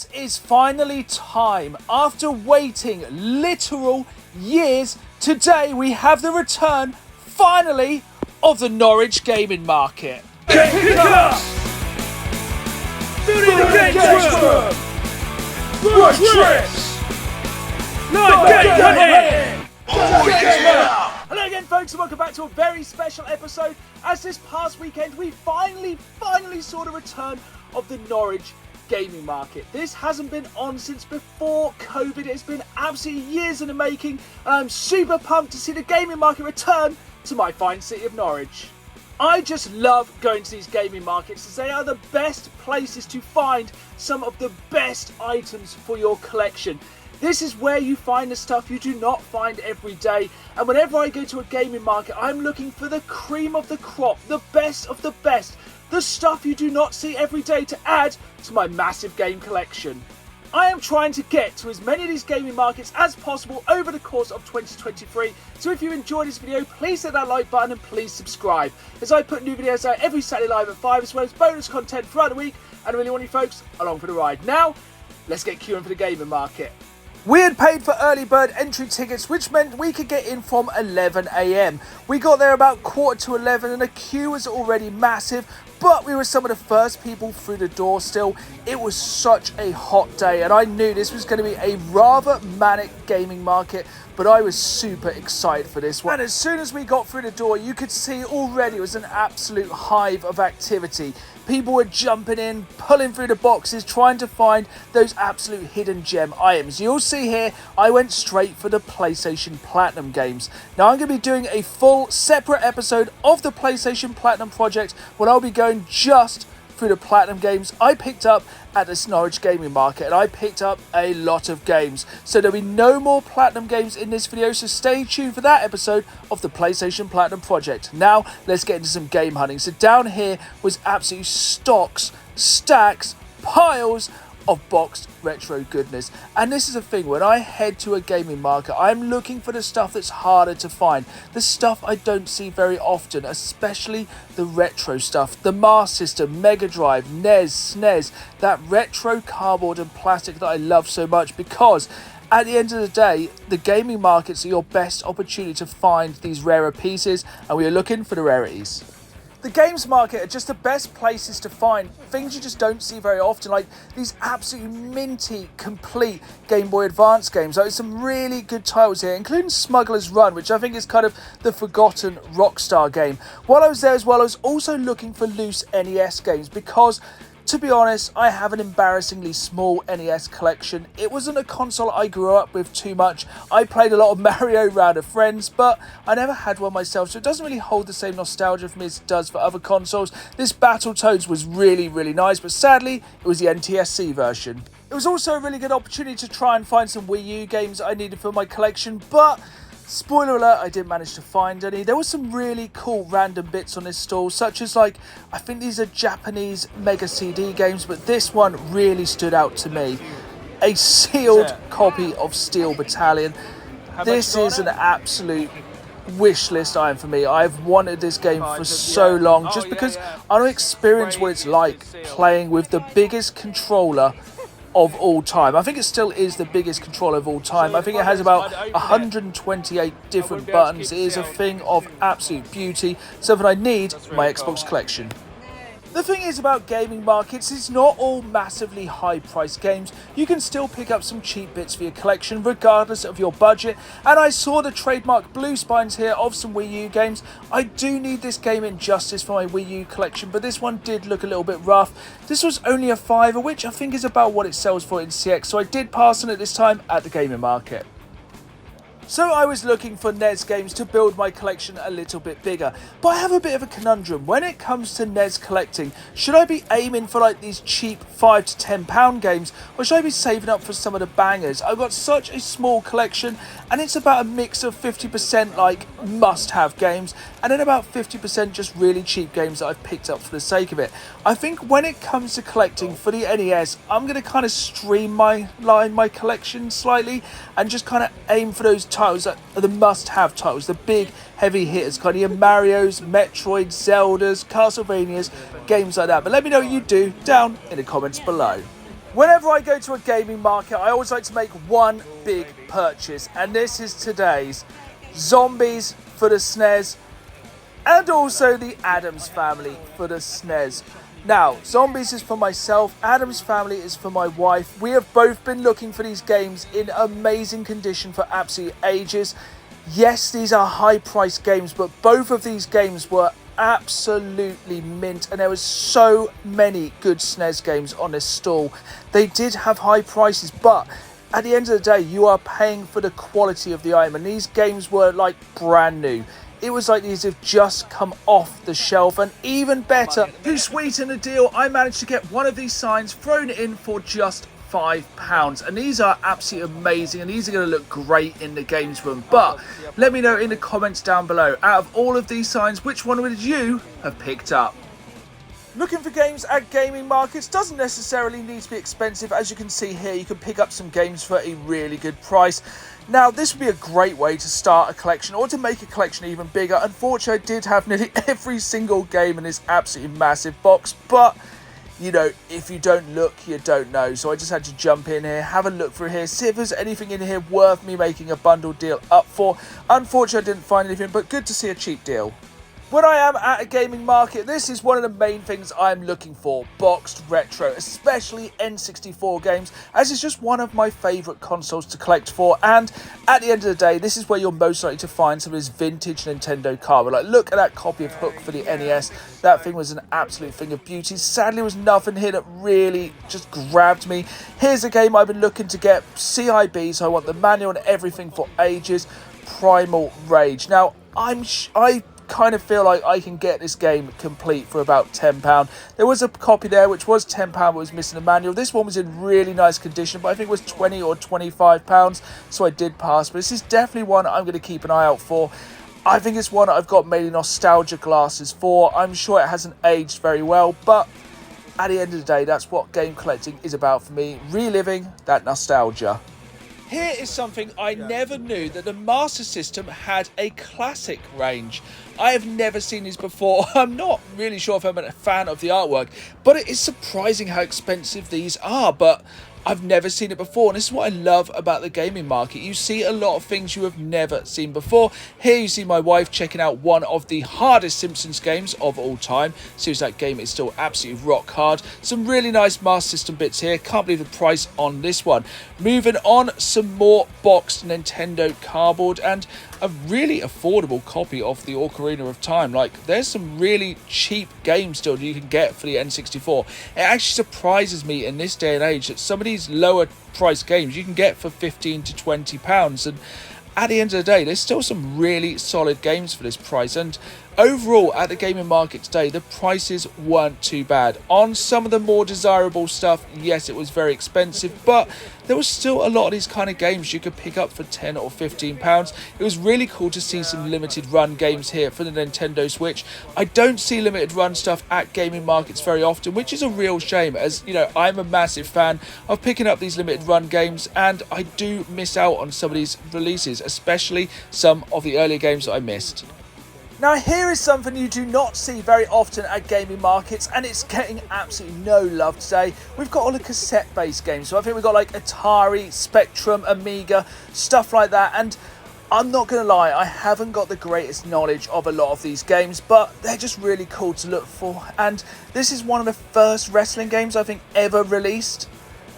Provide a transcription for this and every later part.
It is finally time. After waiting literal years, today we have the return, finally, of the Norwich Gaming Market. Get pick us! Video games room! Road trips! Night game hunting! Hello again, folks, and welcome back to a very special episode. As this past weekend, we finally saw the return of the Norwich Gaming Market. This hasn't been on since before COVID. It's been absolutely years in the making, and I'm super pumped to see the gaming market return to my fine city of Norwich. I just love going to these gaming markets as they are the best places to find some of the best items for your collection. This is where you find the stuff you do not find every day, and whenever I go to a gaming market, I'm looking for the cream of the crop, the best of the best, the stuff you do not see every day to add to my massive game collection. I am trying to get to as many of these gaming markets as possible over the course of 2023, so if you enjoyed this video, please hit that like button and please subscribe, as I put new videos out every Saturday live at 5, as well as bonus content throughout the week, and I really want you folks along for the ride. Now, let's get queuing for the gaming market. We had paid for early bird entry tickets, which meant we could get in from 11 AM. We got there about 11:15 and the queue was already massive, but we were some of the first people through the door still. It was such a hot day and I knew this was going to be a rather manic gaming market, but I was super excited for this one. And as soon as we got through the door, you could see already it was an absolute hive of activity. People were jumping in, pulling through the boxes, trying to find those absolute hidden gem items. You'll see here, I went straight for the PlayStation Platinum games. Now I'm going to be doing a full separate episode of the PlayStation Platinum project when I'll be going just through the Platinum games I picked up at this Norwich Gaming Market, and I picked up a lot of games. So there'll be no more Platinum games in this video, so stay tuned for that episode of the PlayStation Platinum project. Now, let's get into some game hunting. So down here was absolutely stacks, piles of boxed retro goodness. And this is a thing, when I head to a gaming market, I'm looking for the stuff that's harder to find, the stuff I don't see very often, especially the retro stuff, the Master System, Mega Drive, NES, SNES, that retro cardboard and plastic that I love so much, because at the end of the day, the gaming markets are your best opportunity to find these rarer pieces, and we are looking for the rarities. The games market are just the best places to find things you just don't see very often, like these absolutely minty, complete Game Boy Advance games. Like some really good titles here, including Smuggler's Run, which I think is kind of the forgotten Rockstar game. While I was there as well, I was also looking for loose NES games because, to be honest, I have an embarrassingly small NES collection. It wasn't a console I grew up with too much. I played a lot of Mario around with friends, but I never had one myself, so it doesn't really hold the same nostalgia for me as it does for other consoles. This Battletoads was really nice, but sadly, it was the NTSC version. It was also a really good opportunity to try and find some Wii U games I needed for my collection, but spoiler alert, I didn't manage to find any. There were some really cool random bits on this stall, such as I think these are Japanese Mega CD games, but this one really stood out to me. A sealed copy of Steel Battalion. This is an absolute wish list item for me. I've wanted this game for so long, just because I want to experience what it's like playing with the biggest controller of all time. I think it still is the biggest controller of all time. I think it has about 128 different buttons. It is a thing of absolute beauty, something I need in my Xbox collection. The thing is about gaming markets, it's not all massively high-priced games. You can still pick up some cheap bits for your collection regardless of your budget, and I saw the trademark blue spines here of some Wii U games. I do need this game in justice for my Wii U collection, but this one did look a little bit rough. This was only a £5, which I think is about what it sells for in CX, so I did pass on it this time at the gaming market. So I was looking for NES games to build my collection a little bit bigger, but I have a bit of a conundrum. When it comes to NES collecting, should I be aiming for like these cheap £5 to £10 games, or should I be saving up for some of the bangers? I've got such a small collection, and it's about a mix of 50% like must-have games, and then about 50% just really cheap games that I've picked up for the sake of it. I think when it comes to collecting for the NES, I'm going to kind of streamline my collection slightly, and just kind of aim for those titles that are the must-have titles, the big heavy hitters, kind of your Marios, Metroid, Zeldas, Castlevanias, games like that. But let me know what you do down in the comments below. Whenever I go to a gaming market, I always like to make one big purchase, and this is today's Zombies for the SNES, and also the Addams Family for the SNES. Now, Zombies is for myself, Addams Family is for my wife. We have both been looking for these games in amazing condition for absolute ages. Yes, these are high-priced games, but both of these games were absolutely mint, and there was so many good SNES games on this stall. They did have high prices, but at the end of the day, you are paying for the quality of the item, and these games were like brand new. It was like these have just come off the shelf, and even better, to sweeten the deal, I managed to get one of these signs thrown in for just £5, and these are absolutely amazing, and these are going to look great in the games room. But let me know in the comments down below, out of all of these signs, which one would you have picked up? Looking for games at gaming markets doesn't necessarily need to be expensive. As you can see here, you can pick up some games for a really good price. Now, this would be a great way to start a collection, or to make a collection even bigger. Unfortunately, I did have nearly every single game in this absolutely massive box, but you know, if you don't look, you don't know. So I just had to jump in here, have a look through here, see if there's anything in here worth me making a bundle deal up for. Unfortunately, I didn't find anything, but good to see a cheap deal. When I am at a gaming market, this is one of the main things I'm looking for, boxed retro, especially N64 games, as it's just one of my favourite consoles to collect for. And at the end of the day, this is where you're most likely to find some of this vintage Nintendo cardboard. Like, look at that copy of Hook for the NES. That thing was an absolute thing of beauty. Sadly, there was nothing here that really just grabbed me. Here's a game I've been looking to get, CIB, so I want the manual and everything for ages, Primal Rage. Now, I kind of feel like I can get this game complete for about £10. There was a copy there which was £10 but was missing a manual. This one was in really nice condition, but I think it was £20 or £25, so I did pass. But this is definitely one I'm going to keep an eye out for. I think it's one I've got mainly nostalgia glasses for. I'm sure it hasn't aged very well, but at the end of the day, that's what game collecting is about for me, reliving that nostalgia. Here is something I never knew, that the Master System had a classic range. I have never seen these before. I'm not really sure if I'm a fan of the artwork, but it is surprising how expensive these are. But I've never seen it before, and this is what I love about the gaming market. You see a lot of things you have never seen before. Here you see my wife checking out one of the hardest Simpsons games of all time. Seems that game is still absolutely rock hard. Some really nice Master System bits here. Can't believe the price on this one. Moving on, some more boxed Nintendo cardboard and a really affordable copy of the Ocarina of Time. Like, there's some really cheap games still that you can get for the N64. It actually surprises me in this day and age that some of these lower price games you can get for £15 to £20, and at the end of the day, there's still some really solid games for this price. And overall, at the gaming market today, the prices weren't too bad. On some of the more desirable stuff, yes, it was very expensive, but there was still a lot of these kind of games you could pick up for £10 or £15. It was really cool to see some limited run games here for the Nintendo Switch. I don't see limited run stuff at gaming markets very often, which is a real shame, as you know, I'm a massive fan of picking up these limited run games, and I do miss out on some of these releases, especially some of the earlier games that I missed. Now, here is something you do not see very often at gaming markets, and it's getting absolutely no love today. We've got all the cassette-based games, so I think we've got like Atari, Spectrum, Amiga, stuff like that, and I'm not going to lie, I haven't got the greatest knowledge of a lot of these games, but they're just really cool to look for, and this is one of the first wrestling games I think ever released.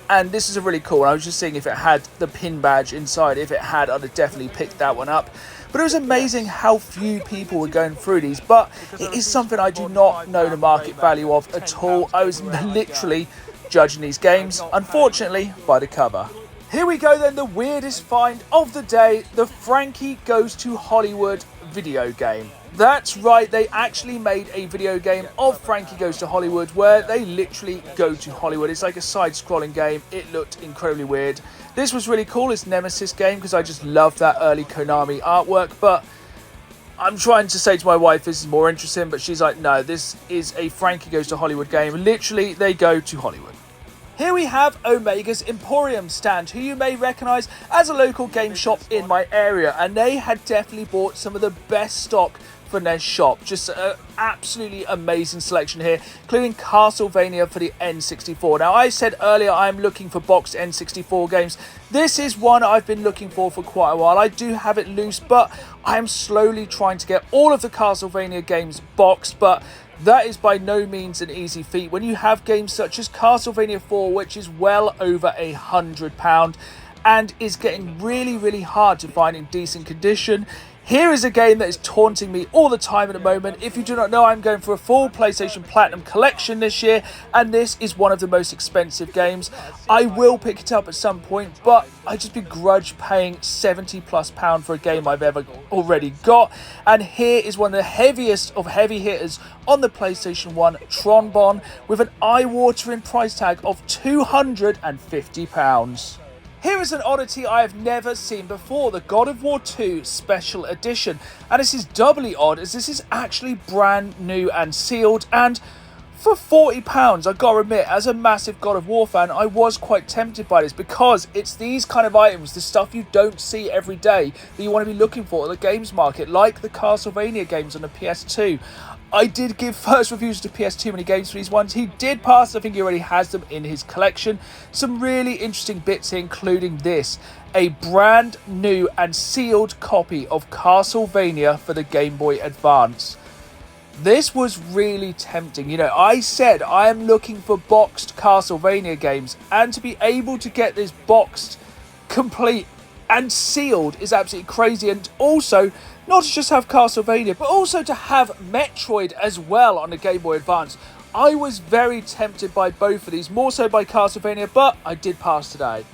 And this is a really cool one. I was just seeing if it had the pin badge inside. If it had, I'd have definitely picked that one up. But it was amazing how few people were going through these. But it is something I do not know the market value of at all. I was literally judging these games, unfortunately, by the cover. Here we go then, the weirdest find of the day, the Frankie Goes to Hollywood video game. That's right, they actually made a video game of Frankie Goes to Hollywood where they literally go to Hollywood. It's like a side-scrolling game. It looked incredibly weird. This was really cool, it's Nemesis game, because I just love that early Konami artwork, but I'm trying to say to my wife this is more interesting, but she's like, no, this is a Frankie Goes to Hollywood game. Literally, they go to Hollywood. Here we have Omega's Emporium stand, who you may recognise as a local game shop in my area, and they had definitely bought some of the best stock awesomeness shop. Just an absolutely amazing selection here, including Castlevania for the N64. Now, I said earlier I'm looking for boxed N64 games. This is one I've been looking for quite a while. I do have it loose, but I am slowly trying to get all of the Castlevania games boxed, but that is by no means an easy feat when you have games such as Castlevania 4, which is well over £100 and is getting really hard to find in decent condition. Here is a game that is taunting me all the time at the moment. If you do not know, I'm going for a full PlayStation Platinum collection this year, and this is one of the most expensive games. I will pick it up at some point, but I just begrudge paying £70+ for a game I've ever already got. And here is one of the heaviest of heavy hitters on the PlayStation 1, Tron with an eye-watering price tag of £250. Here is an oddity I have never seen before, the God of War 2 Special Edition. And this is doubly odd as this is actually brand new and sealed, and for £40, I gotta admit, as a massive God of War fan, I was quite tempted by this because it's these kind of items, the stuff you don't see every day that you want to be looking for at the games market, like the Castlevania games on the PS2. I did give first reviews to PS2 many games for these ones. He did pass, I think he already has them in his collection. Some really interesting bits here, including this, a brand new and sealed copy of Castlevania for the Game Boy Advance. This was really tempting. You know, I said I am looking for boxed Castlevania games, and to be able to get this boxed, complete and sealed is absolutely crazy. And also, not to just have Castlevania, but also to have Metroid as well on the Game Boy Advance. I was very tempted by both of these, more so by Castlevania, but I did pass today.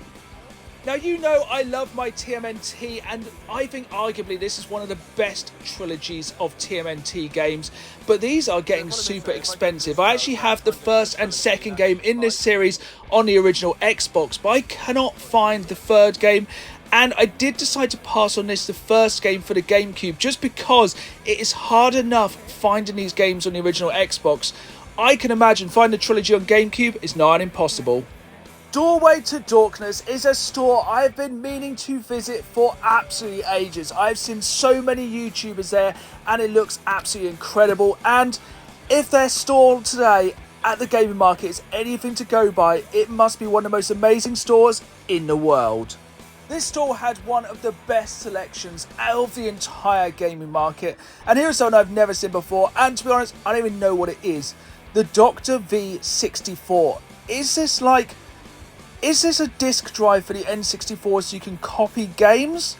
Now, you know I love my TMNT, and I think arguably this is one of the best trilogies of TMNT games, but these are getting super expensive. I actually have the first and second game in this series on the original Xbox, but I cannot find the third game. And I did decide to pass on this, the first game for the GameCube, just because it is hard enough finding these games on the original Xbox. I can imagine finding the trilogy on GameCube is not impossible. Doorway to Darkness is a store I've been meaning to visit for absolutely ages. I've seen so many YouTubers there and it looks absolutely incredible. And if their store today at the gaming market is anything to go by, it must be one of the most amazing stores in the world. This store had one of the best selections out of the entire gaming market. And here's something I've never seen before, and to be honest, I don't even know what it is. The Dr. V64. Is this a disc drive for the N64 so you can copy games?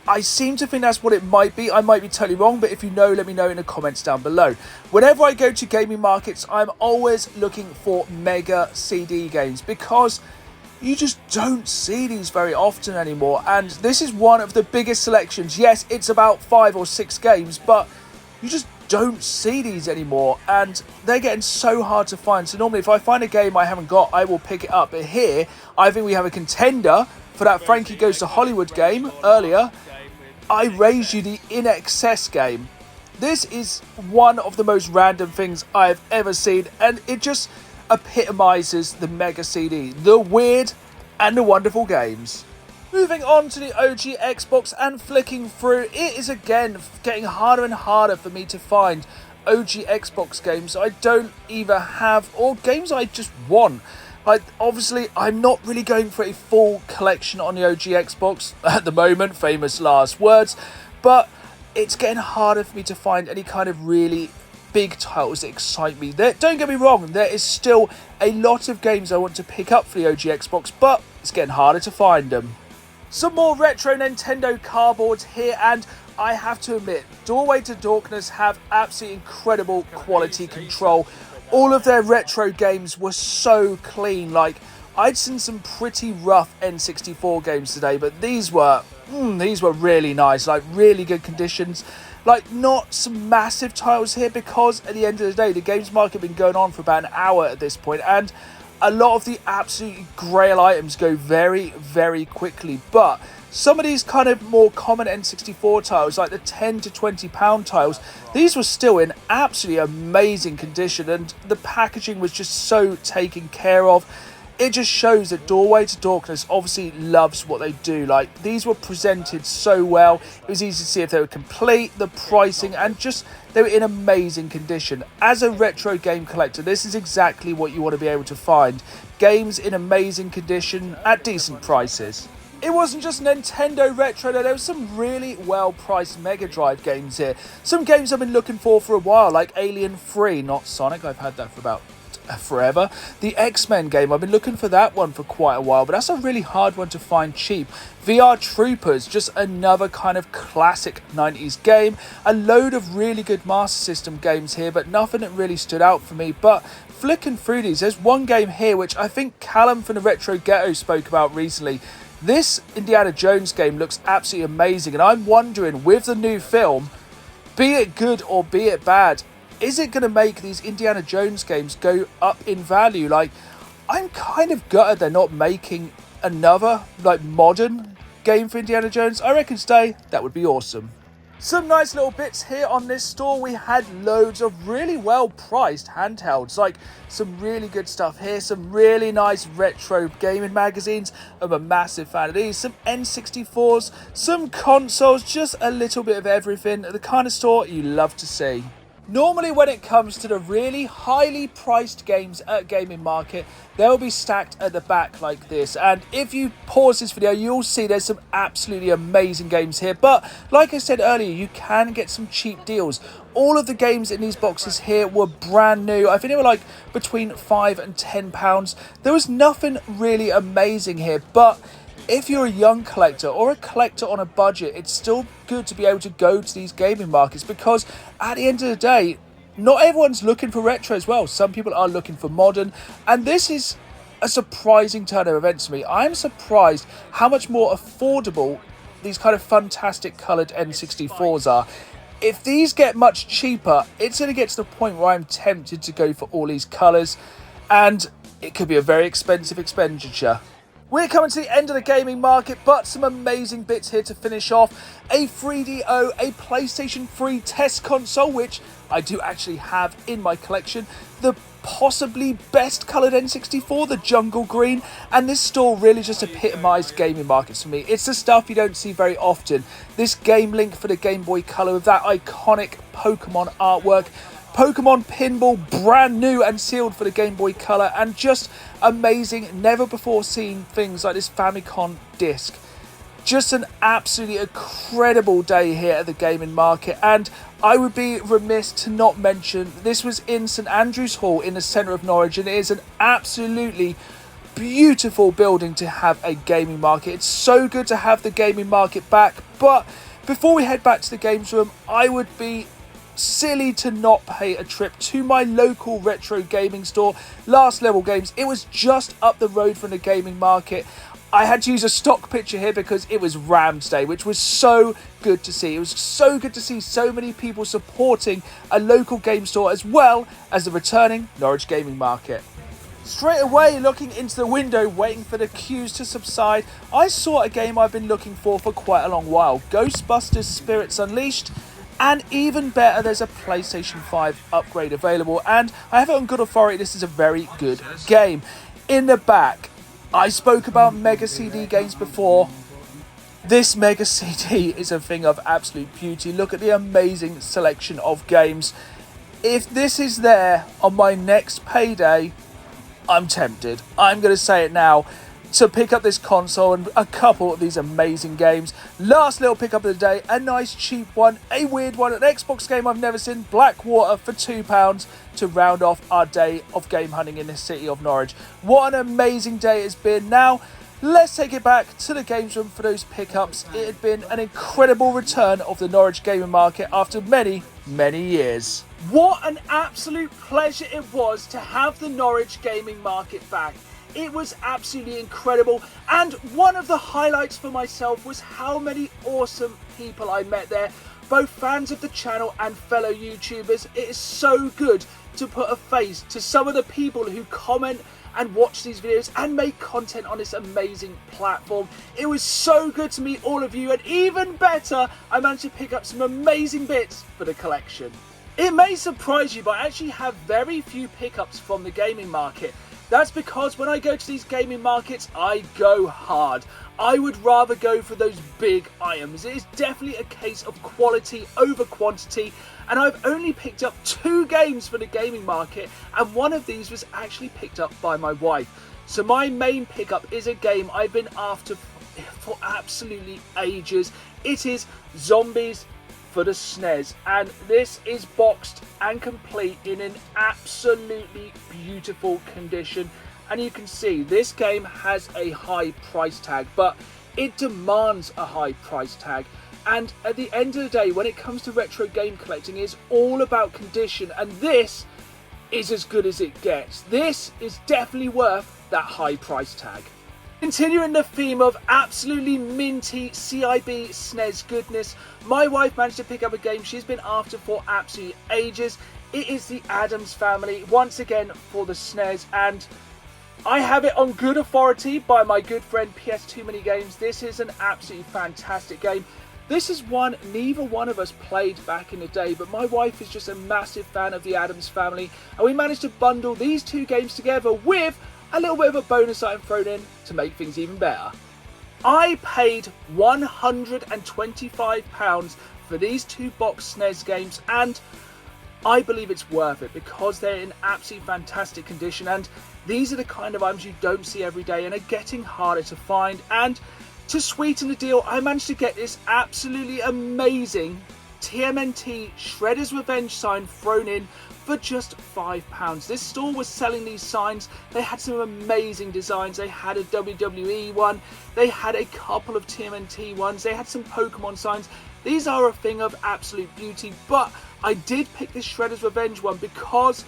I seem to think that's what it might be. I might be totally wrong, but if you know, let me know in the comments down below. Whenever I go to gaming markets, I'm always looking for mega CD games because you just don't see these very often anymore, and this is one of the biggest selections. Yes, it's about 5 or 6 games, but you just don't see these anymore, and they're getting so hard to find. So normally if I find a game I haven't got, I will pick it up. But here, I think we have a contender for that Frankie Goes to Hollywood game earlier. I Raise You, the In Excess game. This is one of the most random things I've ever seen, and it just epitomises the mega CD, the weird and the wonderful games. Moving on to the OG Xbox and flicking through, it is again getting harder and harder for me to find OG Xbox games I don't either have or games I just want. Obviously, I'm not really going for a full collection on the OG Xbox at the moment, famous last words, but it's getting harder for me to find any kind of really big titles that excite me. Don't get me wrong, there is still a lot of games I want to pick up for the OG Xbox, but it's getting harder to find them. Some more retro Nintendo cardboards here, and I have to admit, Doorway to Darkness have absolutely incredible quality control. All of their retro games were so clean. I'd seen some pretty rough N64 games today, but these were really nice, really good conditions. Not some massive titles here, because at the end of the day, the games market has been going on for about an hour at this point, and a lot of the absolutely grail items go very, very quickly. But some of these kind of more common N64 titles, like the £10 to £20 titles, these were still in absolutely amazing condition, and the packaging was just so taken care of. it just shows that Doorway to Darkness obviously loves what they do. Like, these were presented so well. It was easy to see if they were complete, the pricing, and just they were in amazing condition. As a retro game collector, this is exactly what you want to be able to find. Games in amazing condition at decent prices. It wasn't just Nintendo Retro, though. There was some really well-priced Mega Drive games here. Some games I've been looking for a while, like Alien 3, not Sonic. I've had that for about forever. The X-Men game, I've been looking for that one for quite a while, but that's a really hard one to find cheap. VR Troopers, just another kind of classic 90s game. A load of really good Master System games here, but nothing that really stood out for me. But flicking through these, there's one game here which I think Callum from the Retro Ghetto spoke about recently. This Indiana Jones game looks absolutely amazing, and I'm wondering, with the new film, be it good or be it bad, is it going to make these Indiana Jones games go up in value? Like, I'm kind of gutted they're not making another, like, modern game for Indiana Jones. I reckon today that would be awesome. Some nice little bits here on this store. We had loads of really well-priced handhelds, like some really good stuff here, some really nice retro gaming magazines. I'm a massive fan of these. Some N64s, some consoles, just a little bit of everything. The kind of store you love to see. Normally when it comes to the really highly priced games at Gaming Market, they'll be stacked at the back like this. And if you pause this video, you'll see there's some absolutely amazing games here. But like I said earlier, you can get some cheap deals. All of the games in these boxes here were brand new. I think they were like between £5 and £10. There was nothing really amazing here, but if you're a young collector or a collector on a budget, it's still good to be able to go to these gaming markets, because at the end of the day, not everyone's looking for retro as well. Some people are looking for modern, and this is a surprising turn of events to me. I'm surprised how much more affordable these kind of fantastic coloured N64s are. If these get much cheaper, it's going to get to the point where I'm tempted to go for all these colours, and it could be a very expensive expenditure. We're coming to the end of the gaming market, but some amazing bits here to finish off. A 3DO, a PlayStation 3 test console, which I do actually have in my collection. The possibly best coloured N64, the jungle green. And this store really just epitomised gaming markets for me. It's the stuff you don't see very often. This Game Link for the Game Boy Color with that iconic Pokemon artwork. Pokemon Pinball, brand new and sealed for the Game Boy Color, and just amazing, never before seen things like this Famicom disc. Just an absolutely incredible day here at the gaming market, and I would be remiss to not mention this was in St Andrew's Hall in the centre of Norwich, and it is an absolutely beautiful building to have a gaming market. It's so good to have the gaming market back, but before we head back to the games room, I would be silly to not pay a trip to my local retro gaming store, Last Level Games. It was just up the road from the gaming market. I had to use a stock picture here because it was Rams Day, which was so good to see. It was so good to see so many people supporting a local game store as well as the returning Norwich Gaming Market. Straight away, looking into the window, waiting for the queues to subside, I saw a game I've been looking for quite a long while, Ghostbusters Spirits Unleashed. And even better, there's a PlayStation 5 upgrade available, and I have it on good authority, this is a very good game. In the back, I spoke about Mega CD games before. This Mega CD is a thing of absolute beauty. Look at the amazing selection of games. If this is there on my next payday, I'm tempted. I'm going to say it now. To pick up this console and a couple of these amazing games. Last little pickup of the day, a nice cheap one, a weird one, an Xbox game I've never seen, Blackwater for £2 to round off our day of game hunting in the city of Norwich. What an amazing day it's been. Now, let's take it back to the games room for those pickups. It had been an incredible return of the Norwich Gaming Market after many, many years. What an absolute pleasure it was to have the Norwich Gaming Market back. It was absolutely incredible, and one of the highlights for myself was how many awesome people I met there, both fans of the channel and fellow YouTubers. It is so good to put a face to some of the people who comment and watch these videos and make content on this amazing platform. It was so good to meet all of you, and even better, I managed to pick up some amazing bits for the collection. It may surprise you, but I actually have very few pickups from the gaming market. That's because when I go to these gaming markets, I go hard. I would rather go for those big items. It is definitely a case of quality over quantity, and I've only picked up 2 games for the gaming market, and one of these was actually picked up by my wife. So my main pickup is a game I've been after for absolutely ages. It is Zombies for the SNES, and this is boxed and complete in an absolutely beautiful condition. And you can see this game has a high price tag, but it demands a high price tag. And at the end of the day, when it comes to retro game collecting, it's all about condition, and this is as good as it gets. This is definitely worth that high price tag. Continuing the theme of absolutely minty CIB SNES goodness, my wife managed to pick up a game she's been after for absolutely ages. It is the Addams Family, once again for the SNES, and I have it on good authority by my good friend TMNT Games. This is an absolutely fantastic game. This is one neither one of us played back in the day, but my wife is just a massive fan of the Addams Family, and we managed to bundle these 2 games together with a little bit of a bonus item thrown in to make things even better. I paid £125 for these 2 box SNES games, and I believe it's worth it because they're in absolutely fantastic condition, and these are the kind of items you don't see every day and are getting harder to find. And to sweeten the deal, I managed to get this absolutely amazing TMNT Shredder's Revenge sign thrown in for just £5. This store was selling these signs. They had some amazing designs. They had a WWE one, they had a couple of TMNT ones, they had some Pokemon signs. These are a thing of absolute beauty, but I did pick this Shredder's Revenge one because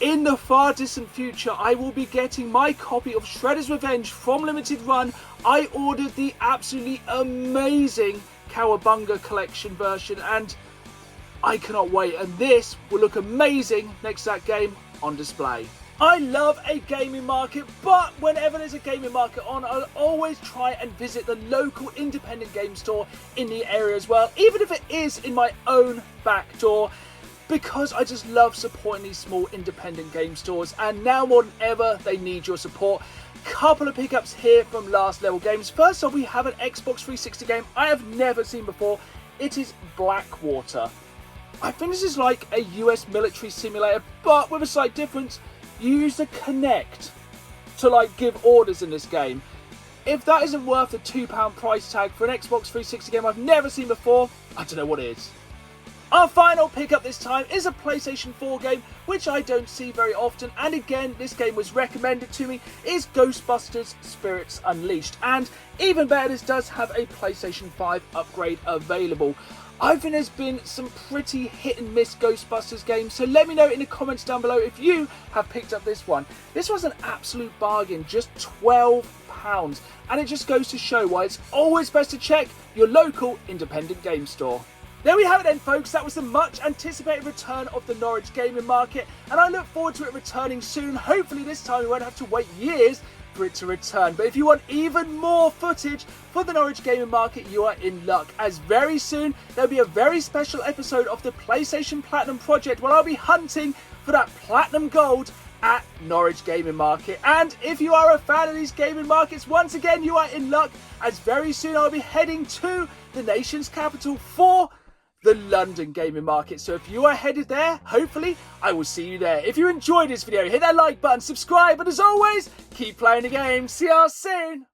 in the far distant future I will be getting my copy of Shredder's Revenge from Limited Run. I ordered the absolutely amazing Cowabunga collection version, and I cannot wait, and this will look amazing next to that game on display. I love a gaming market, but whenever there's a gaming market on, I'll always try and visit the local independent game store in the area as well, even if it is in my own back door, because I just love supporting these small independent game stores, and now more than ever they need your support. Couple of pickups here from Last Level Games. First off, we have an Xbox 360 game I have never seen before. It is Blackwater. I think this is like a US military simulator, but with a slight difference. You use the Kinect to like give orders in this game. If that isn't worth the £2 price tag for an Xbox 360 game I've never seen before, I don't know what is. Our final pickup this time is a PlayStation 4 game, which I don't see very often, and again, this game was recommended to me, is Ghostbusters Spirits Unleashed, and even better, this does have a PlayStation 5 upgrade available. I think there's been some pretty hit and miss Ghostbusters games, so let me know in the comments down below if you have picked up this one. This was an absolute bargain, just £12, and it just goes to show why it's always best to check your local independent game store. There we have it then, folks. That was the much anticipated return of the Norwich Gaming Market, and I look forward to it returning soon. Hopefully this time we won't have to wait years for it to return. But if you want even more footage for the Norwich Gaming Market, you are in luck, as very soon there'll be a very special episode of the PlayStation Platinum Project where I'll be hunting for that Platinum Gold at Norwich Gaming Market. And if you are a fan of these gaming markets, once again you are in luck, as very soon I'll be heading to the nation's capital for the London Gaming Market. So if you are headed there, hopefully I will see you there. If you enjoyed this video, hit that like button, subscribe, and as always, keep playing the game. See you all soon.